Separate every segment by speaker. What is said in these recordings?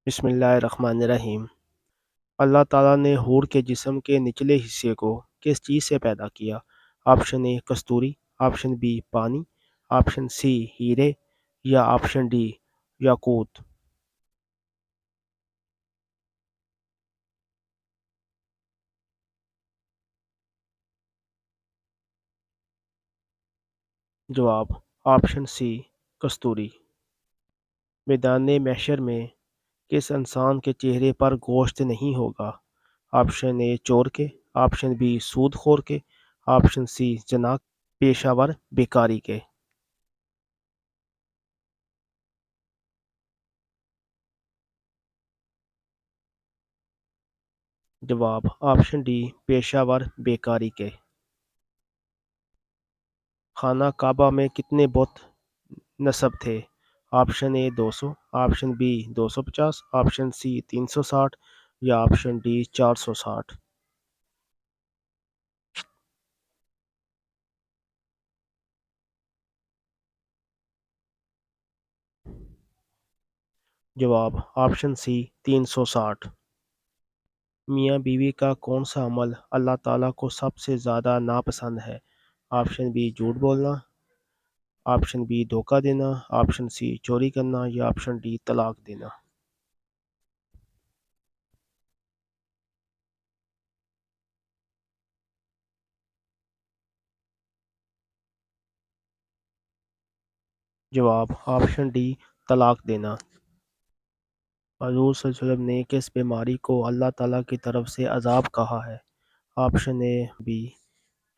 Speaker 1: بسم اللہ الرحمن الرحیم۔ اللہ تعالیٰ نے حور کے جسم کے نچلے حصے کو کس چیز سے پیدا کیا؟ آپشن اے کستوری، آپشن بی پانی، آپشن سی ہیرے یا آپشن ڈی یاقوت۔ جواب آپشن سی کستوری۔ میدان محشر میں کس انسان کے چہرے پر گوشت نہیں ہوگا؟ آپشن اے چور کے، آپشن بی سود خور کے، آپشن سی زنا پیشہ ور بیکاری کے۔ جواب آپشن ڈی پیشہ ور بیکاری کے۔ خانہ کعبہ میں کتنے بت نصب تھے؟ آپشن اے 200، آپشن بی 250، آپشن سی 360 یا آپشن ڈی 460۔ جواب آپشن سی 360۔ میاں بیوی کا کون سا عمل اللہ تعالیٰ کو سب سے زیادہ ناپسند ہے؟ آپشن بی جھوٹ بولنا، آپشن بی دھوکہ دینا، آپشن سی چوری کرنا یا آپشن ڈی طلاق دینا۔ جواب آپشن ڈی طلاق دینا۔ حضور صلی اللہ علیہ وسلم نے کس بیماری کو اللہ تعالیٰ کی طرف سے عذاب کہا ہے؟ Option A B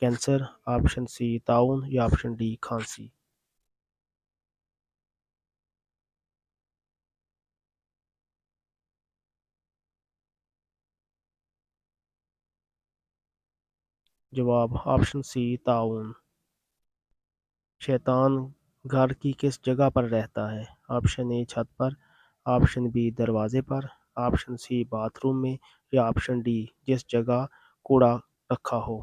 Speaker 1: cancer, option C طاعون یا آپشن ڈی کھانسی۔ جواب آپشن سی طاعون۔ شیطان گھر کی کس جگہ پر رہتا ہے؟ آپشن اے چھت پر، آپشن بی دروازے پر، آپشن سی باتھ روم میں یا آپشن ڈی جس جگہ کوڑا رکھا ہو۔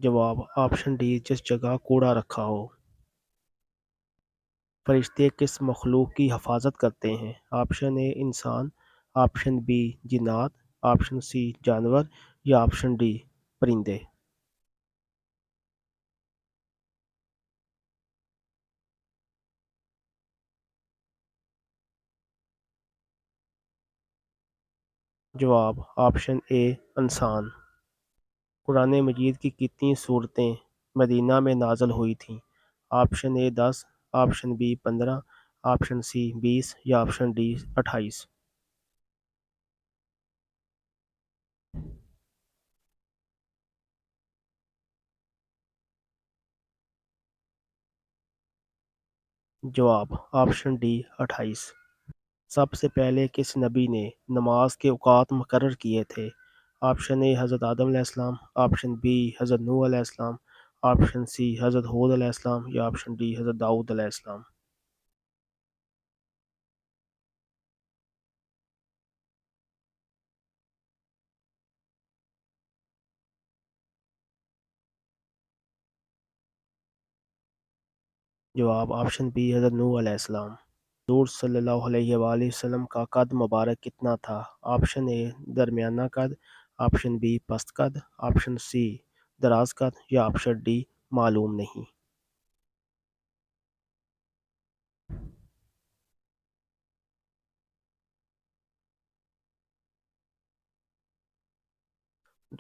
Speaker 1: جواب آپشن ڈی جس جگہ کوڑا رکھا ہو۔ فرشتے کس مخلوق کی حفاظت کرتے ہیں؟ آپشن اے انسان، آپشن بی جنات، آپشن سی جانور یا آپشن ڈی پرندے۔ جواب آپشن اے انسان۔ قرآن مجید کی کتنی صورتیں مدینہ میں نازل ہوئی تھیں؟ آپشن اے 10، آپشن بی 15، آپشن سی 20 یا آپشن ڈی 28۔ جواب آپشن ڈی 28۔ سب سے پہلے کس نبی نے نماز کے اوقات مقرر کیے تھے؟ آپشن اے حضرت آدم علیہ السلام، آپشن بی حضرت نوح علیہ السلام، آپشن سی حضرت ہود علیہ السلام یا آپشن ڈی حضرت داؤد علیہ السلام۔ جواب آپشن بی حضرت نوح علیہ السلام۔ حضور صلی اللہ علیہ وآلہ وسلم کا قد مبارک کتنا تھا؟ آپشن اے درمیانہ قد، آپشن بی پست قد، آپشن سی دراز قد یا آپشن ڈی معلوم نہیں۔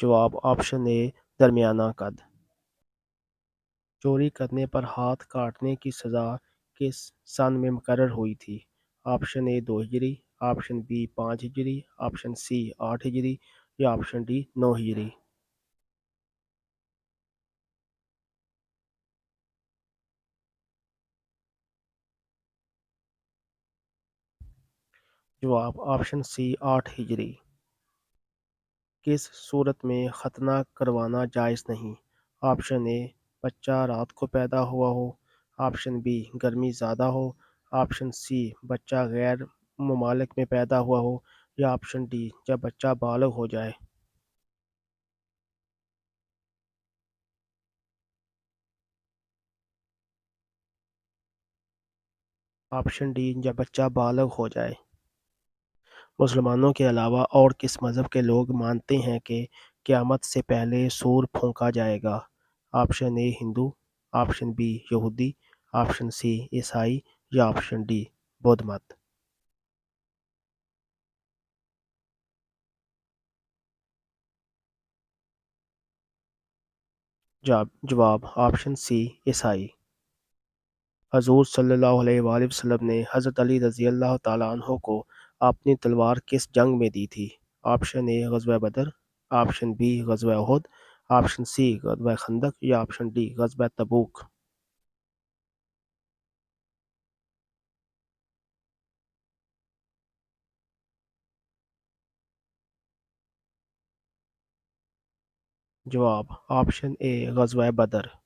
Speaker 1: جواب آپشن اے درمیانہ قد۔ چوری کرنے پر ہاتھ کاٹنے کی سزا کس سن میں مقرر ہوئی تھی؟ آپشن اے 2 ہجری، آپشن بی 5 ہجری، آپشن سی 8 ہجری یا آپشن ڈی 9 ہجری۔ جواب آپشن سی 8 ہجری۔ کس صورت میں ختنہ کروانا جائز نہیں؟ آپشن اے بچہ رات کو پیدا ہوا ہو، آپشن بی گرمی زیادہ ہو، آپشن سی بچہ غیر ممالک میں پیدا ہوا ہو یا آپشن ڈی جب بچہ بالغ ہو جائے۔ آپشن ڈی جب بچہ بالغ ہو جائے۔ مسلمانوں کے علاوہ اور کس مذہب کے لوگ مانتے ہیں کہ قیامت سے پہلے سور پھونکا جائے گا؟ آپشن اے ہندو، آپشن بی یہودی، آپشن سی عیسائی یا آپشن ڈی بدھ مت۔ جواب آپشن سی عیسائی۔ حضور صلی اللہ علیہ وآلہ وسلم نے حضرت علی رضی اللہ تعالیٰ عنہ کو اپنی تلوار کس جنگ میں دی تھی؟ آپشن اے غزوہ بدر، آپشن بی غزوہ احد، آپشن سی غزوہ خندق یا آپشن ڈی غزوہ تبوک۔ جواب آپشن اے غزوہ بدر۔